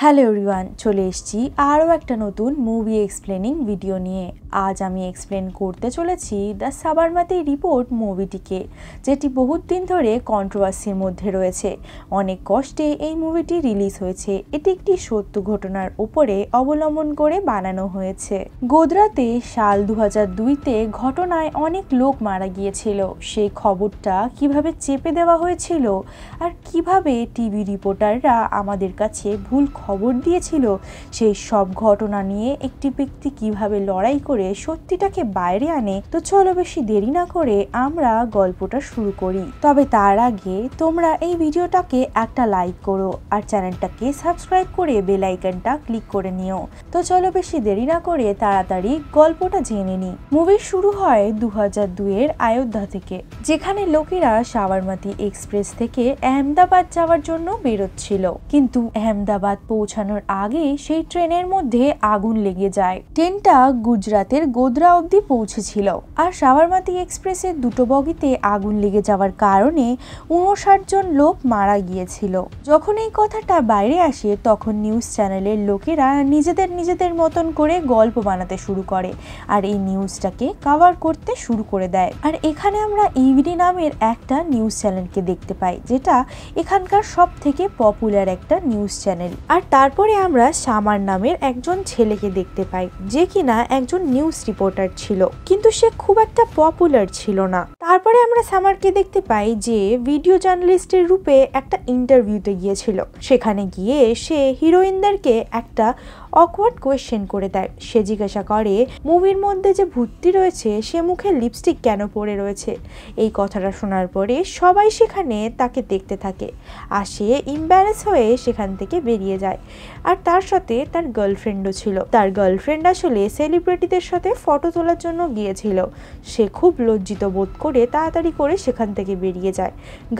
Hello everyone, চলে এসেছি আরও একটা নতুন মুভি এক্সপ্লেনিং ভিডিও নিয়ে। আজ আমি এক্সপ্লেন করতে চলেছি দ্য সাবারমাতি রিপোর্ট মুভিটিকে, যেটি বহুত দিন ধরে কন্ট্রোভার্সির মধ্যে রয়েছে। অনেক কষ্টে এই মুভিটি রিলিজ হয়েছে। এটি একটি সত্য ঘটনার উপরে অবলম্বন করে বানানো হয়েছে। গোদরাতে সাল 2002-তে ঘটনায় অনেক লোক মারা গিয়েছিল। সেই খবরটা কিভাবে চেপে দেওয়া হয়েছিল আর কিভাবে টিভি রিপোর্টাররা আমাদের কাছে ভুল খবর দিয়েছিল, সেই সব ঘটনা নিয়ে একটি ব্যক্তি কিভাবে লড়াই করে সত্যিটাকে বাইরে আনে। তো চলো বেশি দেরি না করে আমরা গল্পটা শুরু করি। তবে তার আগে তোমরা এই ভিডিওটাকে একটা লাইক করো আর চ্যানেলটাকে সাবস্ক্রাইব করে বেল আইকনটা ক্লিক করে নিও। তো চলো বেশি দেরি না করে তাড়াতাড়ি গল্পটা জেনে নিই। মুভি শুরু হয় 2002-এর অযোধ্যা থেকে, যেখানে লোকেরা সাবরমতী এক্সপ্রেস থেকে আহমেদাবাদ যাওয়ার জন্য বেরোচ্ছিল। কিন্তু আহমেদাবাদ পৌঁছানোর আগে সেই ট্রেনের মধ্যে আগুন লেগে যায়। ট্রেনটা গুজরাতের গোদরা অবধি পৌঁছেছিল আর সাবরমতী এক্সপ্রেসের দুটো বগিতে আগুন লেগে যাওয়ার কারণে 59 জন লোক মারা গিয়েছিল। যখন এই কথাটা বাইরে আসে তখন নিউজ চ্যানেলের লোকেরা নিজেদের মতন করে গল্প বানাতে শুরু করে আর এই নিউজটাকে কভার করতে শুরু করে দেয়। আর এখানে আমরা ইভিডি নামের একটা নিউজ চ্যানেলকে দেখতে পাই, যেটা এখানকার সব থেকে পপুলার একটা নিউজ চ্যানেল। আর তারপরে আমরা সামার নামের একজন ছেলেকে দেখতে পাই, যে কিনা একজন নিউজ রিপোর্টার ছিল, কিন্তু সে খুব একটা পপুলার ছিল না। তারপরে আমরা সামারকে দেখতে পাই যে ভিডিও জার্নালিস্টের রূপে একটা ইন্টারভিউতে গিয়েছিল। সেখানে গিয়ে সে হিরোইনদেরকে একটা অকওয়ার্ড কোয়েশ্চেন করে দেয়। সে জিজ্ঞাসা করে মুভির মধ্যে যে ভূতটি রয়েছে সে মুখে লিপস্টিক কেন পরে রয়েছে। এই কথাটা শোনার পরে সবাই সেখানে তাকে দেখতে থাকে আর সে ইম্বারেস হয়ে সেখান থেকে বেরিয়ে যায়। আর তার সাথে তার গার্লফ্রেন্ডও ছিল। তার গার্লফ্রেন্ড আসলে সেলিব্রিটিদের সাথে ফটো তোলার জন্য গিয়েছিল। সে খুব লজ্জিত বোধ করে তাড়াতাড়ি করে সেখান থেকে বেরিয়ে যায়।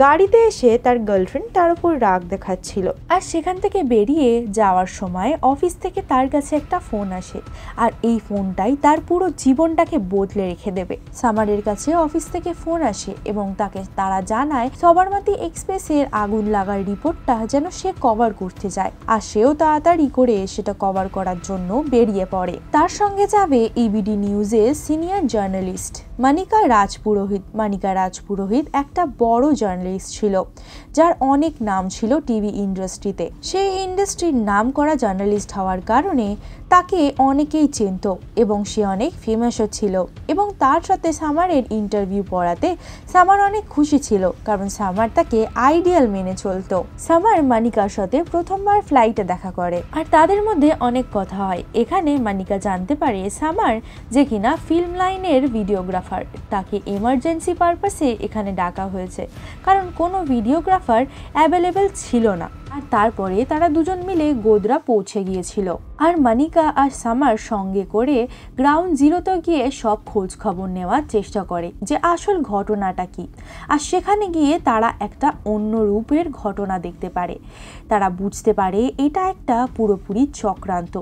গাড়িতে এসে তার গার্লফ্রেন্ড তার উপর রাগ দেখাচ্ছিল। আর সেখান থেকে বেরিয়ে যাওয়ার সময় অফিস থেকে তার কাছে একটা ফোন আসে আর এই ফোনটাই তার পুরো জীবনটাকে বদলে রেখে দেবে। সামারের কাছে অফিস থেকে ফোন আসে এবং তারা জানায় সাবরমতী এক্সপ্রেসের আগুন লাগার রিপোর্টটা যেন সে কভার করতে যায়। আর সেও তাড়াতাড়ি করে সেটা কভার করার জন্য বেরিয়ে পড়ে। তার সঙ্গে যাবে ইবিডি নিউজের সিনিয়র জার্নালিস্ট মানিকা রাজপুরোহিত। মানিকা রাজপুরোহিত একটা বড় জার্নালিস্ট ছিল, যার অনেক নাম ছিল টিভি ইন্ডাস্ট্রিতে। সেই ইন্ডাস্ট্রির নাম করা জার্নালিস্ট হওয়ার কারণে তাকে অনেকেই চিনত এবং সে অনেক ফেমাসও ছিল। এবং তার সাথে সামারের ইন্টারভিউ পড়াতে সামার অনেক খুশি ছিল, কারণ সামার তাকে আইডিয়াল মেনে চলতো। সামার মানিকার সাথে প্রথমবার ফ্লাইটে দেখা করে আর তাদের মধ্যে অনেক কথা হয়। এখানে মানিকা জানতে পারে সামার, যে কিনা ফিল্ম লাইনের ভিডিওগ্রাফার, তাকে এমার্জেন্সি পারপাসে এখানে ডাকা হয়েছে, কারণ কোনো ভিডিওগ্রাফার অ্যাভেলেবেল ছিল না। আর তারপরে তারা দুজন মিলে গোদরা পৌঁছে গিয়েছিল আর মানিকা আর সামার সঙ্গে করে গ্রাউন্ড জিরোতে গিয়ে সব খোঁজ খবর নেওয়ার চেষ্টা করে যে আসল ঘটনাটা কি। আর সেখানে গিয়ে তারা একটা অন্য রূপের ঘটনা দেখতে পারে। তারা বুঝতে পারে এটা একটা পুরোপুরি চক্রান্ত।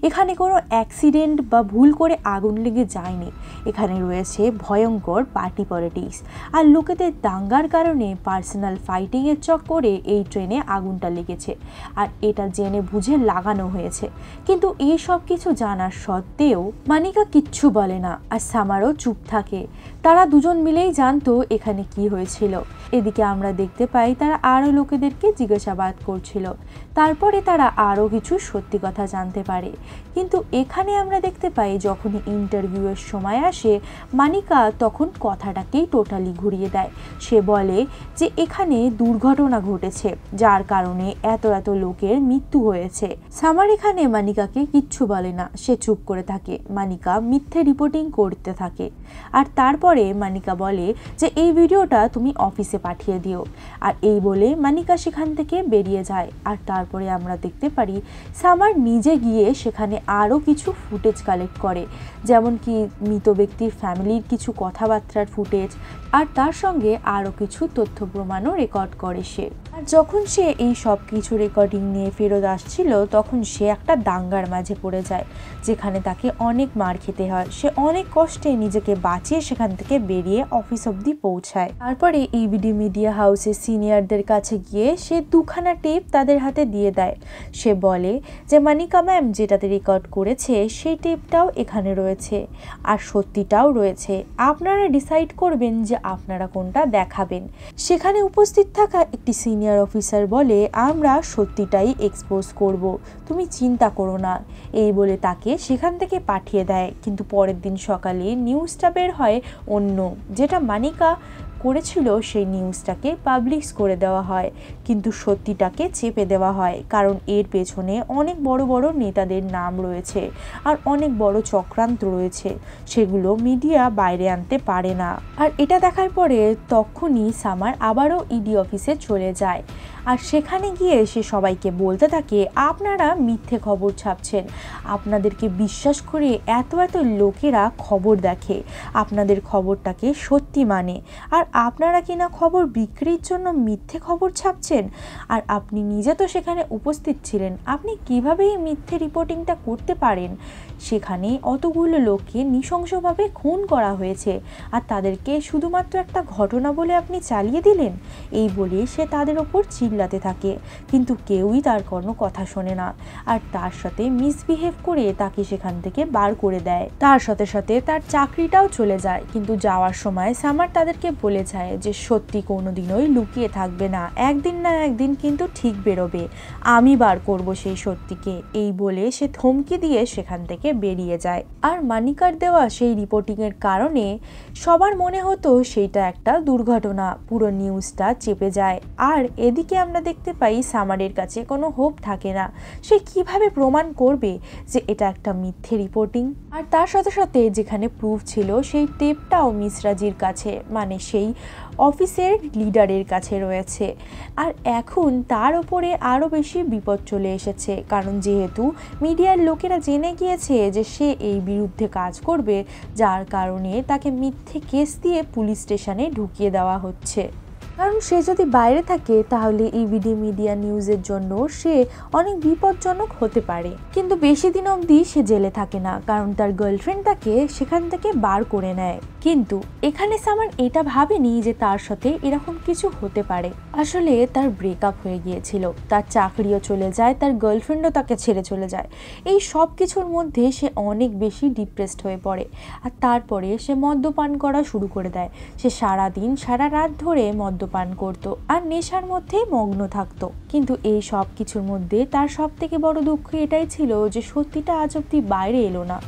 এখানে কোনো অ্যাক্সিডেন্ট বা ভুল করে আগুন লেগে যায়নি। এখানে রয়েছে ভয়ঙ্কর পার্টি পলিটিক্স আর লোকেদের দাঙ্গার কারণে পার্সোনাল ফাইটিংয়ের চক্করে এই ট্রেনে আগুনটা লেগেছে আর এটা জেনে বুঝে লাগানো হয়েছে। কিন্তু এই সব কিছু জানার সত্ত্বেও মানিকা কিচ্ছু বলে না আর সামারও চুপ থাকে। তারা দুজন মিলেই জানতো এখানে কি হয়েছিল। এদিকে আমরা দেখতে পাই তারা আরও লোকেদেরকে জিজ্ঞাসাবাদ করছিল। তারপরে তারা আরও কিছু সত্যি কথা জানতে পারে। কিন্তু এখানে আমরা দেখতে পাই যখনই ইন্টারভিউয়ের সময় আসে মানিকা তখন কথাটাকেই টোটালি ঘুরিয়ে দেয়। সে বলে যে এখানে দুর্ঘটনা ঘটেছে, যার কারণে এত লোকের মৃত্যু হয়েছে। সামার এখানে মানিকাকে কিচ্ছু বলে না, সে চুপ করে থাকে। মানিকা মিথ্যে রিপোর্টিং করতে থাকে আর তারপরে মানিকা বলে যে এই ভিডিওটা তুমি অফিসে পাঠিয়ে দিও। আর এই বলে মানিকা সেখান থেকে বেরিয়ে যায়। আর তারপরে আমরা দেখতে পারি সামার নিজে গিয়ে সেখানে আরও কিছু ফুটেজ কালেক্ট করে, যেমন কি মৃত ব্যক্তির ফ্যামিলির কিছু কথাবার্তার ফুটেজ আর তার সঙ্গে আরও কিছু তথ্য প্রমাণও রেকর্ড করে সে। আর যখন সে এই সব কিছু রেকর্ডিং নিয়ে ফেরত আসছিল তখন সে একটা দাঙ্গার মাঝে পড়ে যায়, যেখানে তাকে অনেক মার খেতে হয়। সে অনেক কষ্টে নিজেকে বাঁচিয়ে সেখান থেকে বেরিয়ে অফিস অবধি পৌঁছায়। তারপরে ইবিডি মিডিয়া হাউসের সিনিয়রদের কাছে গিয়ে সে 2খানা টেপ তাদের হাতে দিয়ে দেয়। সে বলে যে মানিকা ম্যাম যেটাতে রেকর্ড করেছে সেই টেপটাও এখানে রয়েছে আর সত্যিটাও রয়েছে, আপনারা ডিসাইড করবেন যে আপনারা কোনটা দেখাবেন। সেখানে উপস্থিত থাকা একটি সিনিয়র অফিসার বলে আমরা সত্যিটাই এক্সপোজ করব, তুমি চিন্তা করো না, এই বলে তাকে সেখান থেকে পাঠিয়ে দেয়। কিন্তু পরের দিন সকালে নিউজটা বের হয় অন্য, যেটা মানিকা করেছিল সেই নিউজটাকে পাবলিশ করে দেওয়া হয়, কিন্তু সত্যিটাকে চেপে দেওয়া হয়, কারণ এর পেছনে অনেক বড় বড় নেতাদের নাম রয়েছে আর অনেক বড় চক্রান্ত রয়েছে, সেগুলো মিডিয়া বাইরে আনতে পারে না। আর এটা দেখার পরে তখনই সামার আবারও ইডি অফিসে চলে যায় আর সেখানে গিয়ে সে সবাইকে বলতে থাকে আপনারা মিথ্যে খবর ছাপছেন, আপনাদেরকে বিশ্বাস করে এত এত লোকেরা খবর দেখে, আপনাদের খবরটাকে সত্যি মানে, আর আপনারা কিনা খবর বিক্রির জন্য মিথ্যে খবর ছাপছেন। আর আপনি নিজে তো সেখানে উপস্থিত ছিলেন, আপনি কিভাবে এই মিথ্যে রিপোর্টিংটা করতে পারেন? সেখানে অতগুলো লোককে নৃশংসভাবে খুন করা হয়েছে আর তাদেরকে শুধুমাত্র একটা ঘটনা বলে আপনি চালিয়ে দিলেন। এই বলে সে তাদের ওপর চিল্লাতে থাকে, কিন্তু কেউই তার কোনো কথা শোনে না আর তার সাথে মিসবিহেভ করে তাকে সেখান থেকে বার করে দেয়। তার সাথে সাথে তার চাকরিটাও চলে যায়। কিন্তু যাওয়ার সময় সামার তাদেরকে বলে যায় যে সত্যি কোনোদিনই লুকিয়ে থাকবে না, একদিন না একদিন কিন্তু ঠিক বেরোবে, আমি বার করব সেই সত্যিকে। এই বলে সে ধমকি দিয়ে সেখান থেকে বেরিয়ে যায়। আর মানিকার দেওয়া সেই রিপোর্টিংয়ের কারণে সবার মনে হতো সেইটা একটা দুর্ঘটনা, পুরো নিউজটা চেপে যায়। আর এদিকে আমরা দেখতে পাই সামারের কাছে কোনো হোপ থাকে না, সে কিভাবে প্রমাণ করবে যে এটা একটা মিথ্যে রিপোর্টিং। আর তার সাথে সাথে যেখানে প্রুফ ছিল সেই টেপটাও মিসরাজির কাছে, মানে সেই অফিসের লিডারের কাছে রয়েছে। আর এখন তার উপরে আরও বেশি বিপদ চলে এসেছে, কারণ যেহেতু মিডিয়ার লোকেরা জেনে গিয়েছে যে সে এই বিরুদ্ধে কাজ করবে, যার কারণে তাকে মিথ্যে কেস দিয়ে পুলিশ স্টেশনে ঢুকিয়ে দেওয়া হচ্ছে। কারণ সে যদি বাইরে থাকে তাহলে ইবিডি মিডিয়া নিউজের জন্য সে অনেক বিপজ্জনক হতে পারে। কিন্তু বেশি দিন অবধি সে জেলে থাকে না, কারণ তার গার্লফ্রেন্ড তাকে সেখান থেকে বার করে নেয়। কিন্তু এখানে সামান এটা ভাবেনি যে তার সাথে এরকম কিছু হতে পারে। আসলে তার ব্রেকআপ হয়ে গিয়েছিল, তার চাকরিও চলে যায়, তার গার্লফ্রেন্ডও তাকে ছেড়ে চলে যায়। এই সব কিছুর মধ্যে সে অনেক বেশি ডিপ্রেসড হয়ে পড়ে আর তারপরে সে মদ্যপান করা শুরু করে দেয়। সে সারাদিন সারা রাত ধরে মদ্যপান করতো আর নেশার মধ্যেই মগ্ন থাকতো। কিন্তু এই সব কিছুর মধ্যে তার সব থেকে বড় দুঃখ এটাই ছিল যে সত্যিটা আজ অব্দি বাইরে এলো না।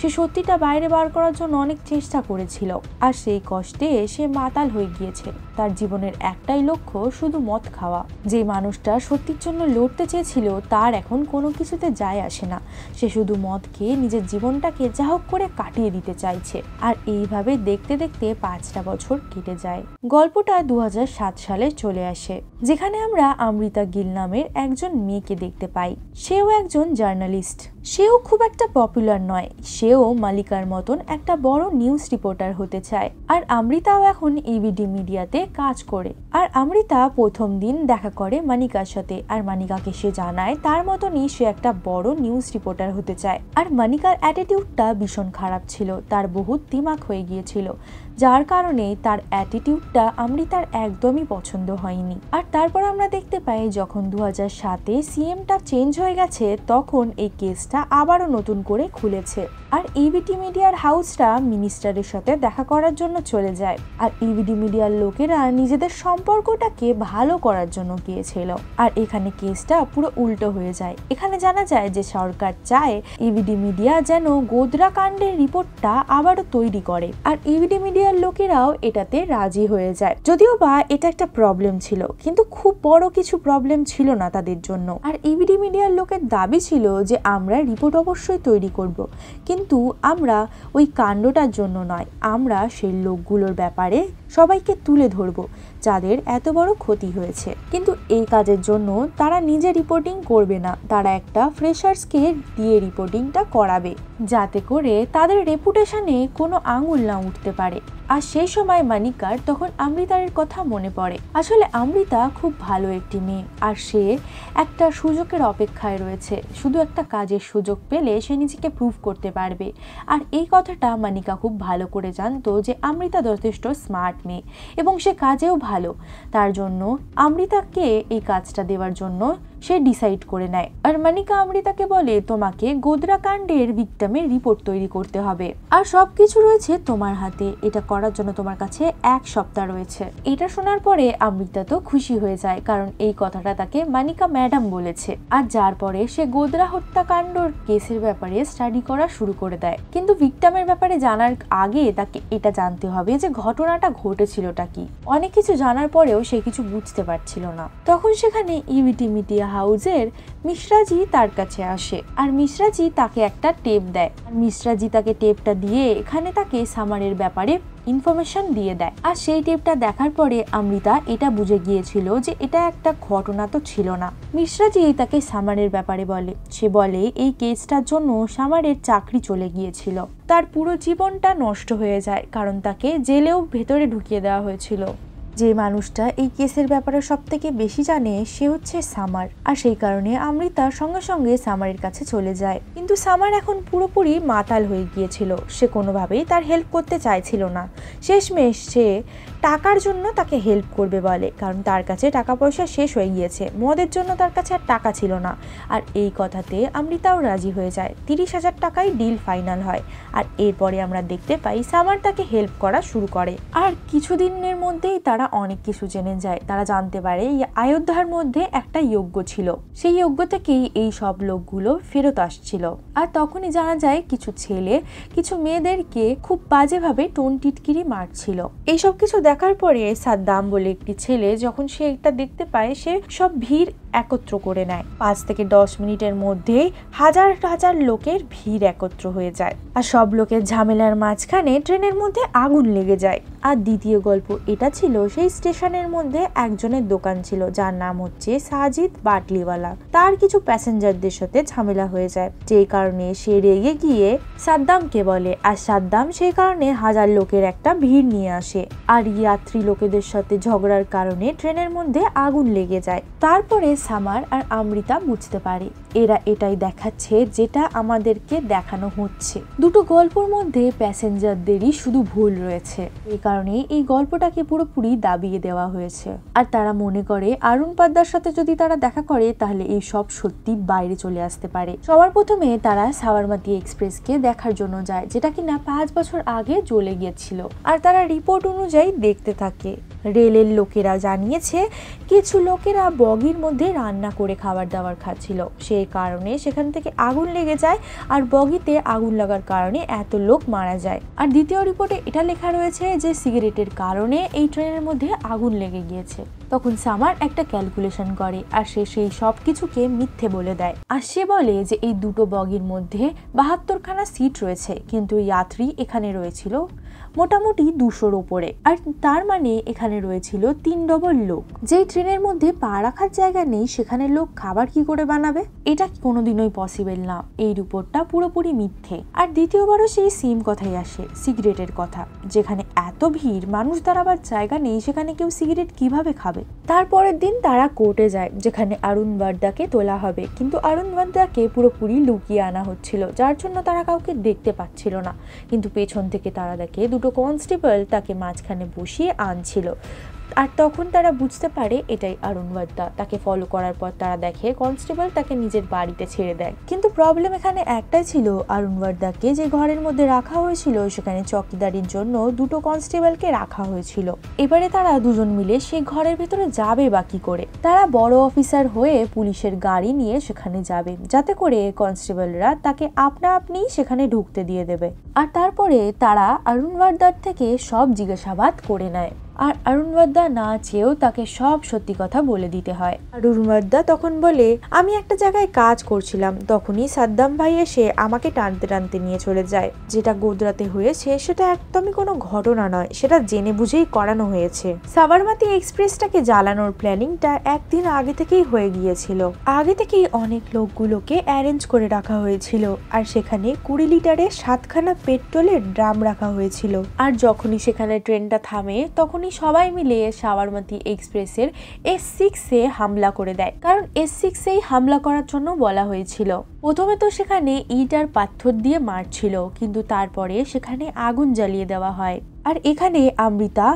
সে সত্যিটা বাইরে বার করার জন্য অনেক চেষ্টা করেছিল আর সেই কষ্টে সে মাতাল হয়ে গিয়েছে। তার জীবনের একটাই লক্ষ্য শুধু মদ খাওয়া। যে মানুষটা সত্যির জন্য লড়তে চেয়েছিল তার এখন কোনো কিছুতে যায় আসে না, সে শুধু মদ খেয়ে নিজের জীবনটাকে যা হোক করে কাটিয়ে দিতে চাইছে। আর এইভাবে দেখতে দেখতে 5টা বছর কেটে যায়। গল্পটা 2007 সালে চলে আসে, যেখানে আমরা অমৃতা গিল নামের একজন মেয়েকে দেখতে পাই। সেও একজন জার্নালিস্ট, সেও খুব একটা পপুলার নয়, সেও মালিকার মতন একটা বড় নিউজ রিপোর্টার হতে চায়। আর অমৃতাও এখন ইবিডি মিডিয়াতে কাজ করে। আর অমৃতা প্রথম দিন দেখা করে মানিকার সাথে, আর মানিকাকে সে জানায় তার মতনই সে একটা বড় নিউজ রিপোর্টার হতে চায়। আর মানিকার অ্যাটিটিউডটা ভীষণ খারাপ ছিল, তার বহুত দিমাগ হয়ে গিয়েছিল, যার কারণে তার অ্যাটিটিউডটা অমৃতার একদমই পছন্দ হয়নি। আর তারপর আমরা দেখতে পাই যখন 2007-এ সিএমটা চেঞ্জ হয়ে গেছে তখন এই কেসটা আবারও নতুন করে খুলেছে। আর ইবিডি মিডিয়ার হাউসটা মিনিস্টারের সাথে দেখা করার জন্য চলে যায়। আর ইবিডি মিডিয়ার লোকেরা নিজেদের সম্পর্কটাকে ভালো করার জন্য গিয়েছিল। আর এখানে কেসটা পুরো উল্টো হয়ে যায়। এখানে জানা যায় যে সরকার চায় ইবিডি মিডিয়া যেন গোদ্রা কাণ্ডের রিপোর্টটা আবারও তৈরি করে। আর ইবিডি মিডিয়ার লোকেরাও এটাতে রাজি হয়ে যায়, যদিও বা এটা একটা প্রবলেম ছিল, কিন্তু খুব বড় কিছু প্রবলেম ছিল না তাদের জন্য। আর ইবিডি মিডিয়ার লোকের দাবি ছিল যে আমরা রিপোর্ট অবশ্যই তৈরি করব, কিন্তু আমরা ওই কাণ্ডটার জন্য নয়, আমরা সেই লোকগুলোর ব্যাপারে সবাইকে তুলে ধরবো যাদের এত বড় ক্ষতি হয়েছে। কিন্তু এই কাজের জন্য তারা নিজে রিপোর্টিং করবে না, তারা একটা ফ্রেশার্সকে দিয়ে রিপোর্টিংটা করাবে, যাতে করে তাদের রেপুটেশনে কোনো আঙুল না উঠতে পারে। আর সেই সময় মানিকার তখন অমৃতার কথা মনে পড়ে। আসলে অমৃতা খুব ভালো একটি মেয়ে, আর সে একটা সুযোগের অপেক্ষায় রয়েছে। শুধু একটা কাজের সুযোগ পেলে সে নিজেকে প্রুভ করতে পারবে। আর এই কথাটা মানিকা খুব ভালো করে জানতো যে অমৃতা যথেষ্ট স্মার্ট মেয়ে এবং সে কাজেও ভালো। তার জন্য অমৃতাকে এই কাজটা দেওয়ার জন্য সে ডিসাইড করে নেয়। আর মানিকা অমৃতাকে বলে, তোমাকে গোদরা কাণ্ডের ভিক্টিমের রিপোর্ট তৈরি করতে হবে, আর সবকিছু রয়েছে তোমার হাতে। এটা করার জন্য তোমার কাছে 1 সপ্তাহ রয়েছে। এটা শোনার পরে অমৃতা তো খুশি হয়ে যায়, কারণ এই কথাটা তাকে মানিকা ম্যাডাম বলেছে। আর যার পরে সে গোদরা হত্যাকাণ্ডর কেসের ব্যাপারে স্টাডি করা শুরু করে দেয়। কিন্তু ভিক্টিমের ব্যাপারে জানার আগে তাকে এটা জানতে হবে যে ঘটনাটা ঘটেছিলটা কি। অনেক কিছু জানার পরেও সে কিছু বুঝতে পারছিল না। তখন সেখানে ইউটি মিডিয়া হাউসের মিশ্রাজি তার কাছে আসে, আর মিশ্রাজি তাকে একটা টেপ দেয়। আর মিশ্রাজি তাকে টেপটা দিয়ে এখানে তাকে সামারের ব্যাপারে ইনফরমেশন দিয়ে দেয়। আর সেই টেপটা দেখার পরে অমৃতা এটা বুঝে গিয়েছিল যে এটা একটা ঘটনা তো ছিল না। মিশ্রাজি তাকে সামারের ব্যাপারে বলে। সে বলে এই কেসটার জন্য সামারের চাকরি চলে গিয়েছিল, তার পুরো জীবনটা নষ্ট হয়ে যায়, কারণ তাকে জেলেও ভেতরে ঢুকিয়ে দেওয়া হয়েছিল। যে মানুষটা এই কেসের ব্যাপারে সব থেকে বেশি জানে সে হচ্ছে সামার। আর সেই কারণে অমৃতা সঙ্গে সঙ্গে সামারের কাছে চলে যায়। কিন্তু সামার এখন পুরোপুরি মাতাল হয়ে গিয়েছিল, সে কোনোভাবেই তার হেল্প করতে চাইছিল না। শেষমেশ সে টাকার জন্য তাকে হেল্প করবে বলে, কারণ তার কাছে টাকা পয়সা শেষ হয়ে গিয়েছে, মদের জন্য তার কাছে আর টাকা ছিল না। আর এই কথাতে অমৃতাও রাজি হয়ে যায়। 30,000 টাকায় ডিল ফাইনাল হয়। আর এরপরে আমরা দেখতে পাই সামার তাকে হেল্প করা শুরু করে। আর কিছুদিনের মধ্যেই তারা অনেক কিছু জেনে যায়। তারা জানতে পারে অযোধ্যার মধ্যে একটা যজ্ঞ ছিল, সেই যজ্ঞ থেকেই এই সব লোকগুলো ফেরত আসছিল। আর তখনই জানা যায় কিছু ছেলে কিছু মেয়েদেরকে খুব বাজেভাবে টোন টিটকিরি মারছিল। এইসব কিছু দেখার পরে সাদ্দাম বলে একটি ছেলে যখন সে এটা দেখতে পায়, সে সব ভিড় একত্র করে নেয়। 5 থেকে 10 মিনিটের মধ্যেই হাজার হাজার লোকের ভিড় একত্র হয়ে যায়। আর সব লোকের ঝামেলার মাঝখানে ট্রেনের মধ্যে আগুন লেগে যায়। আর দ্বিতীয় গল্প এটা ছিল সেই স্টেশনের মধ্যে একজনের দোকান ছিল যার নাম হচ্ছে সাজিদ বাটলিওয়ালা। তার কিছু প্যাসেঞ্জারদের সাথে ঝামেলা হয়ে যায়, যেই কারণে সে রেগে গিয়ে সাদ্দামকে বলে। আর সাদ্দাম সেই কারণে হাজার লোকের একটা ভিড় নিয়ে আসে। আর যাত্রী লোকেদের সাথে ঝগড়ার কারণে ট্রেনের মধ্যে আগুন লেগে যায়। তারপরে সামার আর অমৃতা বুঝতে পারে এরা এটাই দেখাচ্ছে যেটা আমাদেরকে দেখানো হচ্ছে। দুটো গল্পের মধ্যে প্যাসেঞ্জারদেরই শুধু ভুল রয়েছে, এই কারণে এই গল্পটাকে পুরোপুরি দাবিয়ে দেওয়া হয়েছে। আর তারা মনে করে অরুণ পাদ্দার সাথে যদি তারা দেখা করে তাহলে এই সব সত্যি বাইরে চলে আসতে পারে। সবার প্রথমে তারা সাবরমতী এক্সপ্রেসকে দেখার জন্য যায়, যেটা কিনা 5 বছর আগে জ্বলে গিয়েছিল। আর তারা রিপোর্ট অনুযায়ী দেখতে থাকে। রেলের লোকেরা জানিয়েছে কিছু লোকেরা বগির মধ্যে রান্না করে খাবার দাবার খাচ্ছিল, সেই কারণে সেখান থেকে আগুন লেগে যায়। আর বগিতে আগুন লাগার কারণে এত লোক মারা যায়। আর দ্বিতীয় রিপোর্টে এটা লেখা রয়েছে যে সিগারেটের কারণে এই ট্রেনের মধ্যে আগুন লেগে গিয়েছে। তখন সামার একটা ক্যালকুলেশন করে আর সে সেই সব কিছুকে মিথ্যে বলে দেয়। আর সে বলে যে এই দুটো বগির মধ্যে 72খানা সিট রয়েছে, কিন্তু যাত্রী এখানে রয়েছিল মোটামুটি 200-র উপরে। আর তার মানে এখানে রয়েছিল 3 ডবল লোক। যেই ট্রেনের মধ্যে পা রাখার জায়গা নেই সেখানে লোক খাবার কি করে বানাবে? এটা কোনোদিনই পসিবল না। এই রিপোর্টটা পুরোপুরি মিথ্যে। আর দ্বিতীয়বারও সেই সেম কথাই আসে, সিগারেটের কথা। যেখানে এত ভিড়, মানুষ দাঁড়াবার জায়গা নেই, সেখানে কেউ সিগারেট কিভাবে খাবে? তারপরের দিন তারা কোর্টে যায়, যেখানে অরুণ বাড্ডাকে তোলা হবে। কিন্তু অরুণ বাড্ডাকে পুরোপুরি লুকিয়ে আনা হচ্ছিল, যার জন্য তারা কাউকে দেখতে পাচ্ছিল না। কিন্তু পেছন থেকে তারা দেখে দুটো কনস্টেবল তাকে মাঝখানে বসিয়ে আনছিল। আর তখন তারা বুঝতে পারে এটাই অরুণ বাড্ডা। তাকে ফলো করার পর তারা দেখে কনস্টেবল তাকে নিজের বাড়িতে ছেড়ে দেয়। কিন্তু প্রবলেম এখানে একটাই ছিল, অরুণ বাড্ডাকে যে ঘরের মধ্যে রাখা হয়েছিল সেখানে চকিদারির জন্য দুটো কনস্টেবলকে রাখা হয়েছিল। এবারে তারা দুজন মিলে সেই ঘরের ভেতরে যাবে বা কি করে? তারা বড় অফিসার হয়ে পুলিশের গাড়ি নিয়ে সেখানে যাবে, যাতে করে কনস্টেবলরা তাকে আপনা আপনি সেখানে ঢুকতে দিয়ে দেবে। আর তারপরে তারা অরুণ বাড্ডার থেকে সব জিজ্ঞাসাবাদ করে নেয়। আর অরুণ বর্দা না চেয়েও তাকে সব সত্যি কথা বলে দিতে হয়। আর অরুণ বর্দা তখন বলে, আমি একটা জায়গায় কাজ করছিলাম, তখনই সাদ্দাম ভাই এসে আমাকে টানতে টানতে নিয়ে চলে যায়। যেটা গোদরাতে হয়েছে সেটা একদমই কোনো ঘটনা নয়, সেটা জেনে বুঝেই করানো হয়েছে। সাবরমতী এক্সপ্রেসটাকে জ্বালানোর প্ল্যানিংটা একদিন আগে থেকেই হয়ে গিয়েছিল। আগে থেকেই অনেক লোকগুলোকে অ্যারেঞ্জ করে রাখা হয়েছিল, আর সেখানে 20 লিটারের 7খানা পেট্রোলের ড্রাম রাখা হয়েছিল। আর যখনই সেখানে ট্রেনটা থামে তখনই সবাই মিলে সাবরমতী এক্সপ্রেসের S6-এ হামলা করে দেয়, কারণ S6-এই হামলা করার জন্য বলা হয়েছিল। প্রথমে তো সেখানে ইট আর পাথর দিয়ে মারছিল, কিন্তু তারপরে সেখানে আগুন জ্বালিয়ে দেওয়া হয়। আর এখানে অমৃতা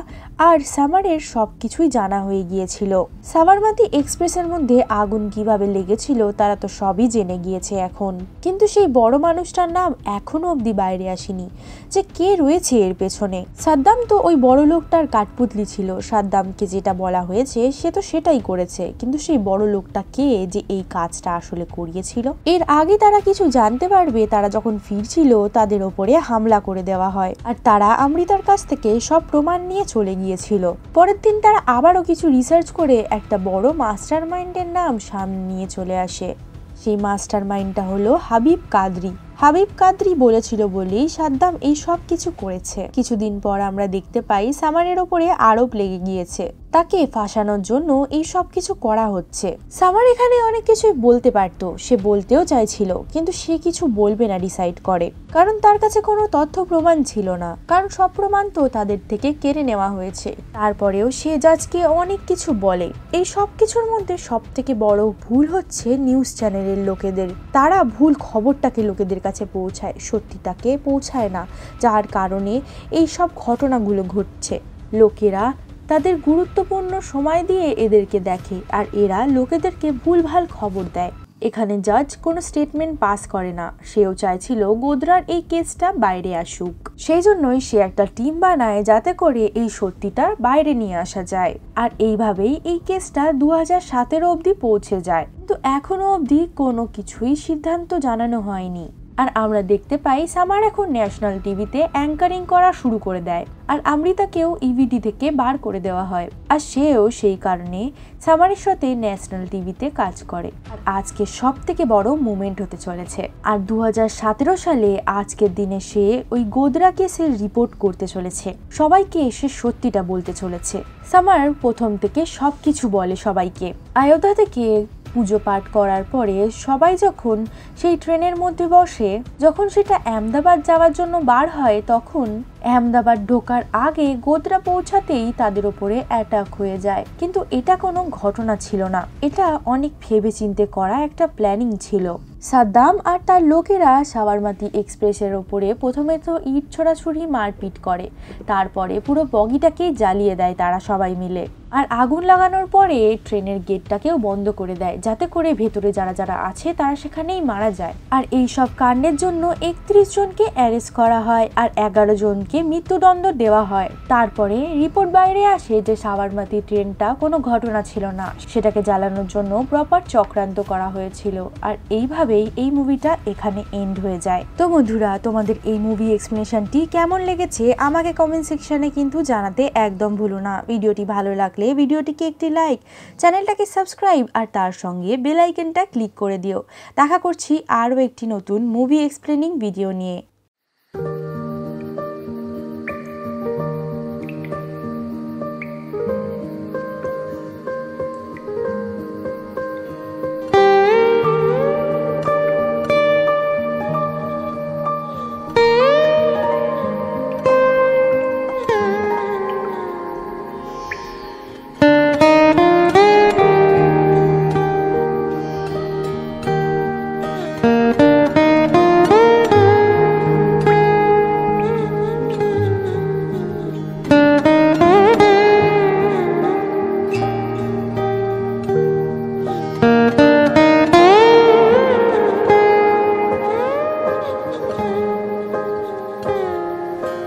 আর সামারের সবকিছুই জানা হয়ে গিয়েছিল। সাবরমতী এক্সপ্রেসের মধ্যে আগুন কিভাবে লেগেছিল তারা তো সবই জেনে গিয়েছে এখন, কিন্তু সেই বড় মানুষটার নাম এখনো অবধি বাইরে আসেনি, যে কে রয়েছে এর পেছনে। সাদ্দাম তো ওই বড় লোকটার কাঠপুতলি ছিল, সাদ্দামকে যেটা বলা হয়েছে সে তো সেটাই করেছে, কিন্তু সেই বড় লোকটা কে যে এই কাজটা আসলে করিয়েছিল এর আগে তারা কিছু জানতে পারবে। তারা যখন ফিরছিল তাদের ওপরে হামলা করে দেওয়া হয়, আর তারা অমৃতার কাছ থেকে সব প্রমাণ নিয়ে চলে গিয়েছিল। পরের দিন তারা আবারও কিছু রিসার্চ করে একটা বড় মাস্টার মাইন্ডের নাম সামনে নিয়ে চলে আসে। সেই মাস্টার মাইন্ডটা হলো হাবিব কাদরি। হাবিব কাদরি বলেছিল বলেই সাদ্দাম এই সব কিছু করেছে। কিছুদিন পর আমরা দেখতে পাই সামারের ওপরে আরোপ লেগে গিয়েছে, তাকে ফাঁসানোর জন্য এই সব কিছু করা হচ্ছে। সামার এখানে অনেক কিছুই বলতে পারতো, সে বলতেও চাইছিল, কিন্তু সে কিছু বলবে না ডিসাইড করে, কারণ তার কাছে কোনো তথ্য প্রমাণ ছিল না, কারণ সব প্রমাণ তো তাদের থেকে কেড়ে নেওয়া হয়েছে। তারপরেও সে জাজকে অনেক কিছু বলে। এই সব কিছুর মধ্যে সব থেকে বড় ভুল হচ্ছে নিউজ চ্যানেলের লোকেদের। তারা ভুল খবরটাকে লোকেদের কাছে পৌঁছায়, সত্যিটাকে পৌঁছায় না, যার কারণে এই সব ঘটনাগুলো ঘটছে। লোকেরা তাদের গুরুত্বপূর্ণ সময় দিয়ে এদেরকে দেখে, আর এরা লোকেদেরকে ভুলভাল খবর দেয়। এখানে জাজ কোনো স্টেটমেন্ট পাস করে না, সেও চাইছিল গোদরার এই কেসটা বাইরে আসুক। সেই জন্যই সে একটা টিম বানায় যাতে করে এই সত্যিটা বাইরে নিয়ে আসা যায়। আর এইভাবেই এই কেসটা 2017 অবধি পৌঁছে যায়, কিন্তু এখনো অবধি কোনো কিছুই সিদ্ধান্ত জানানো হয়নি। আর আমরা দেখতে পাই সামার এখন ন্যাশনাল টিভিতে অ্যাঙ্কারিং করা শুরু করে দেয়, আর অমৃতাকেও ইভিডি থেকে বার করে দেওয়া হয়, আর সেও সেই কারণে সামারের সাথে ন্যাশনাল টিভিতে কাজ করে। আর আজকে সব থেকে বড় মুভমেন্ট হতে চলেছে। আর 2017 সালে আজকের দিনে সে ওই গোদরা কেসের রিপোর্ট করতে চলেছে, সবাইকে এসে সত্যিটা বলতে চলেছে। সামার প্রথম থেকে সবকিছু বলে সবাইকে। অযোধ্যা থেকে পুজো পাঠ করার পরে সবাই যখন সেই ট্রেনের মধ্যে বসে, যখন সেটা আহমেদাবাদ যাওয়ার জন্য বার হয়, তখন আহমেদাবাদ ঢোকার আগে গোদরা পৌঁছাতেই তাদের উপরে অ্যাটাক হয়ে যায়। কিন্তু এটা কোনো ঘটনা ছিল না, এটা অনেক ভেবেচিন্তে করা একটা প্ল্যানিং ছিল। সাদ্দাম আর তার লোকেরা সাবরমতী এক্সপ্রেসের ওপরে প্রথমে তো ইট ছোড়াছুড়ি মারপিট করে, তারপরে পুরো বগিটাকেই জ্বালিয়ে দেয় তারা সবাই মিলে। আর আগুন লাগানোর পরে ট্রেনের গেটটাকেও বন্ধ করে দেয়, যাতে করে ভেতরে যারা যারা আছে তারা সেখানেই মারা যায়। আর এই সব কাণ্ডের জন্য 31 জনকে অ্যারেস্ট করা হয়, আর 11 জনকে মৃত্যুদণ্ড দেওয়া হয়। তারপরে রিপোর্ট বাইরে আসে যে সাবরমতী ট্রেনটা কোনো ঘটনা ছিল না, সেটাকে জ্বালানোর জন্য প্রপার চক্রান্ত করা হয়েছিল। আর এইভাবেই এই মুভিটা এখানে এন্ড হয়ে যায়। তো বন্ধুরা, তোমাদের এই মুভি এক্সপ্লেনেশনটি কেমন লেগেছে আমাকে কমেন্ট সেকশনে কিন্তু জানাতে একদম ভুলো না। ভিডিওটি ভালো লাগলে ভিডিওটিকে একটি লাইক, চ্যানেলটাকে সাবস্ক্রাইব, আর তার সঙ্গে বেল আইকনটা ক্লিক করে দিও। দেখা করছি আরও একটি নতুন মুভি এক্সপ্লেনিং ভিডিও নিয়ে।